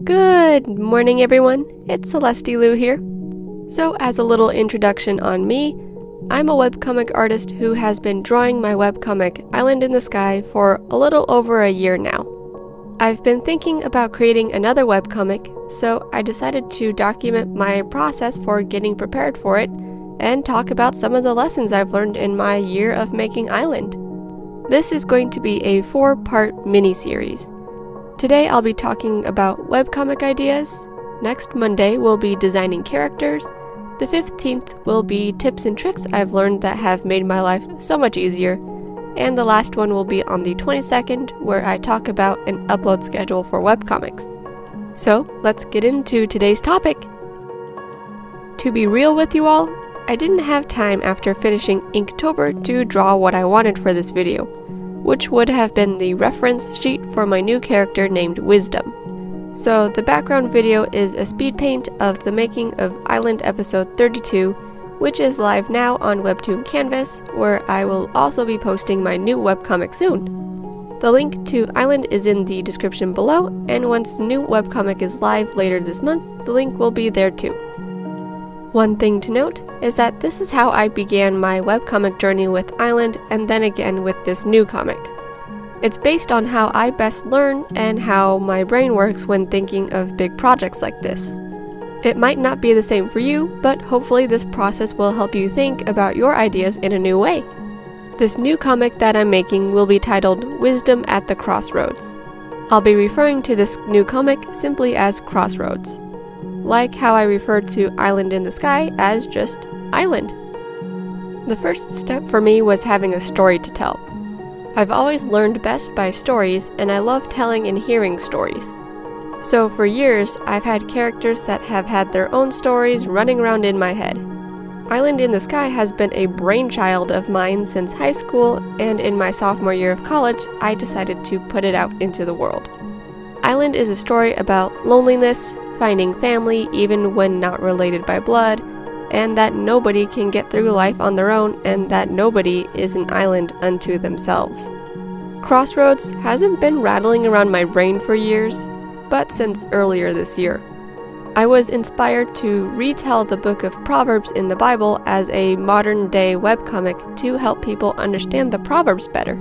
Good morning, everyone. It's Celestie-Lou here. So, as a little introduction on me, I'm a webcomic artist who has been drawing my webcomic Island in the Sky for a little over a year now. I've been thinking about creating another webcomic, so I decided to document my process for getting prepared for it and talk about some of the lessons I've learned in my year of making Island. This is going to be a 4-part mini-series. Today I'll be talking about webcomic ideas, next Monday we'll be designing characters, the 15th will be tips and tricks I've learned that have made my life so much easier, and the last one will be on the 22nd where I talk about an upload schedule for webcomics. So let's get into today's topic. To be real with you all, I didn't have time after finishing Inktober to draw what I wanted for this video, which would have been the reference sheet for my new character named Wisdom. So the background video is a speed paint of the making of Island episode 32, which is live now on Webtoon Canvas, where I will also be posting my new webcomic soon. The link to Island is in the description below, and once the new webcomic is live later this month, the link will be there too. One thing to note is that this is how I began my webcomic journey with Island and then again with this new comic. It's based on how I best learn and how my brain works when thinking of big projects like this. It might not be the same for you, but hopefully this process will help you think about your ideas in a new way. This new comic that I'm making will be titled Wisdom at the Crossroads. I'll be referring to this new comic simply as Crossroads, like how I refer to Island in the Sky as just Island. The first step for me was having a story to tell. I've always learned best by stories, and I love telling and hearing stories. So for years, I've had characters that have had their own stories running around in my head. Island in the Sky has been a brainchild of mine since high school, and in my sophomore year of college, I decided to put it out into the world. Island is a story about loneliness, finding family even when not related by blood, and that nobody can get through life on their own and that nobody is an island unto themselves. Crossroads hasn't been rattling around my brain for years, but since earlier this year. I was inspired to retell the book of Proverbs in the Bible as a modern-day webcomic to help people understand the Proverbs better.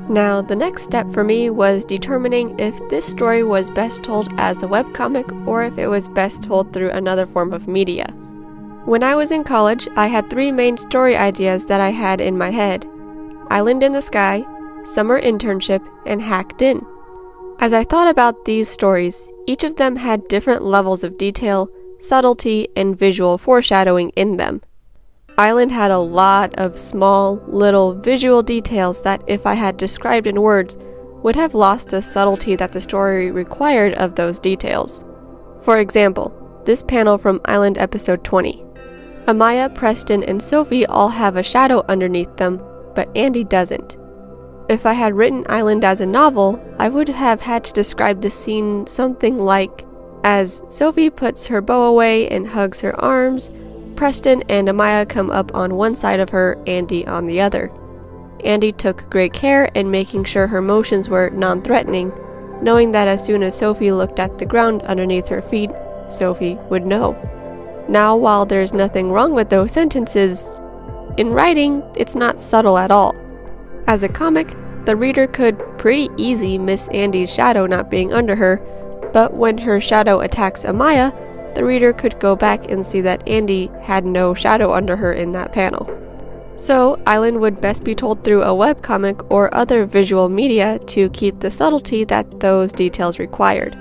Now, the next step for me was determining if this story was best told as a webcomic or if it was best told through another form of media. When I was in college, I had 3 main story ideas that I had in my head: Island in the Sky, Summer Internship, and Hacked In. As I thought about these stories, each of them had different levels of detail, subtlety, and visual foreshadowing in them. Island had a lot of small, little visual details that, if I had described in words, would have lost the subtlety that the story required of those details. For example, this panel from Island episode 20. Amaya, Preston, and Sophie all have a shadow underneath them, but Andy doesn't. If I had written Island as a novel, I would have had to describe the scene something like, as Sophie puts her bow away and hugs her arms, Preston and Amaya come up on one side of her, Andy on the other. Andy took great care in making sure her motions were non-threatening, knowing that as soon as Sophie looked at the ground underneath her feet, Sophie would know. Now, while there's nothing wrong with those sentences, in writing, it's not subtle at all. As a comic, the reader could pretty easy miss Andy's shadow not being under her, but when her shadow attacks Amaya, the reader could go back and see that Andy had no shadow under her in that panel. So, Island would best be told through a webcomic or other visual media to keep the subtlety that those details required.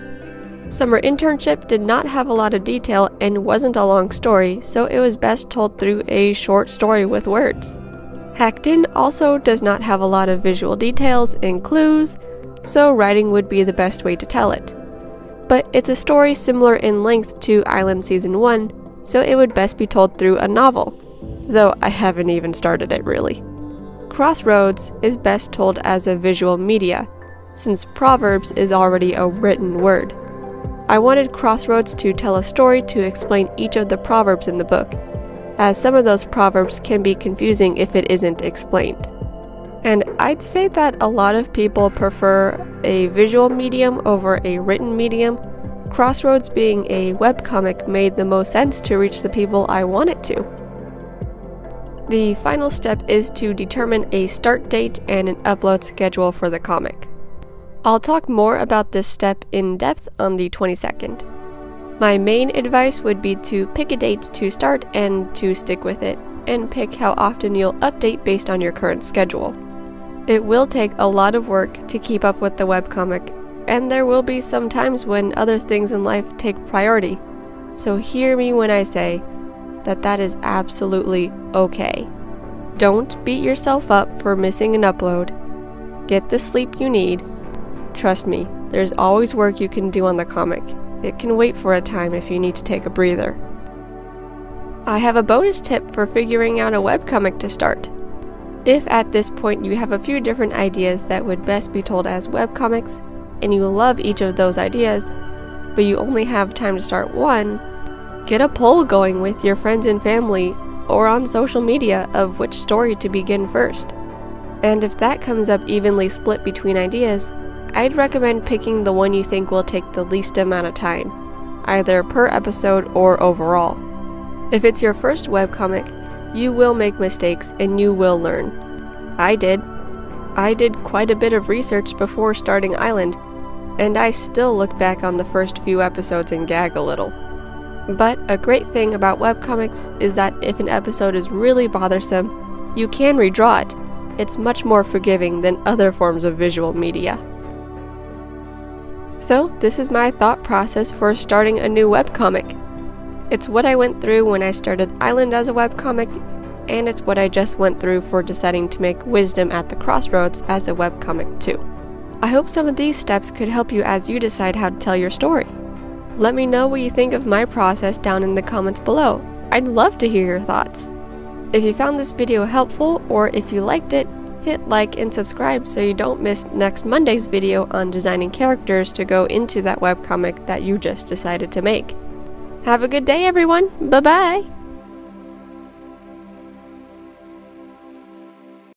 Summer Internship did not have a lot of detail and wasn't a long story, so it was best told through a short story with words. Hacked In also does not have a lot of visual details and clues, so writing would be the best way to tell it. But it's a story similar in length to Island Season 1, so it would best be told through a novel, though I haven't even started it really. Crossroads is best told as a visual media, since Proverbs is already a written word. I wanted Crossroads to tell a story to explain each of the proverbs in the book, as some of those proverbs can be confusing if it isn't explained. And I'd say that a lot of people prefer a visual medium over a written medium, Crossroads being a webcomic made the most sense to reach the people I want it to. The final step is to determine a start date and an upload schedule for the comic. I'll talk more about this step in depth on the 22nd. My main advice would be to pick a date to start and to stick with it, and pick how often you'll update based on your current schedule. It will take a lot of work to keep up with the webcomic, and there will be some times when other things in life take priority, so hear me when I say that that is absolutely okay. Don't beat yourself up for missing an upload. Get the sleep you need. Trust me, there's always work you can do on the comic. It can wait for a time if you need to take a breather. I have a bonus tip for figuring out a webcomic to start. If at this point you have a few different ideas that would best be told as webcomics, and you love each of those ideas, but you only have time to start one, get a poll going with your friends and family or on social media of which story to begin first. And if that comes up evenly split between ideas, I'd recommend picking the one you think will take the least amount of time, either per episode or overall. If it's your first webcomic, you will make mistakes and you will learn. I did quite a bit of research before starting Island, and I still look back on the first few episodes and gag a little. But a great thing about webcomics is that if an episode is really bothersome, you can redraw it. It's much more forgiving than other forms of visual media. So, this is my thought process for starting a new webcomic. It's what I went through when I started Island as a webcomic, and it's what I just went through for deciding to make Wisdom at the Crossroads as a webcomic too. I hope some of these steps could help you as you decide how to tell your story. Let me know what you think of my process down in the comments below. I'd love to hear your thoughts. If you found this video helpful, or if you liked it, hit like and subscribe so you don't miss next Monday's video on designing characters to go into that webcomic that you just decided to make. Have a good day, everyone! Bye-bye!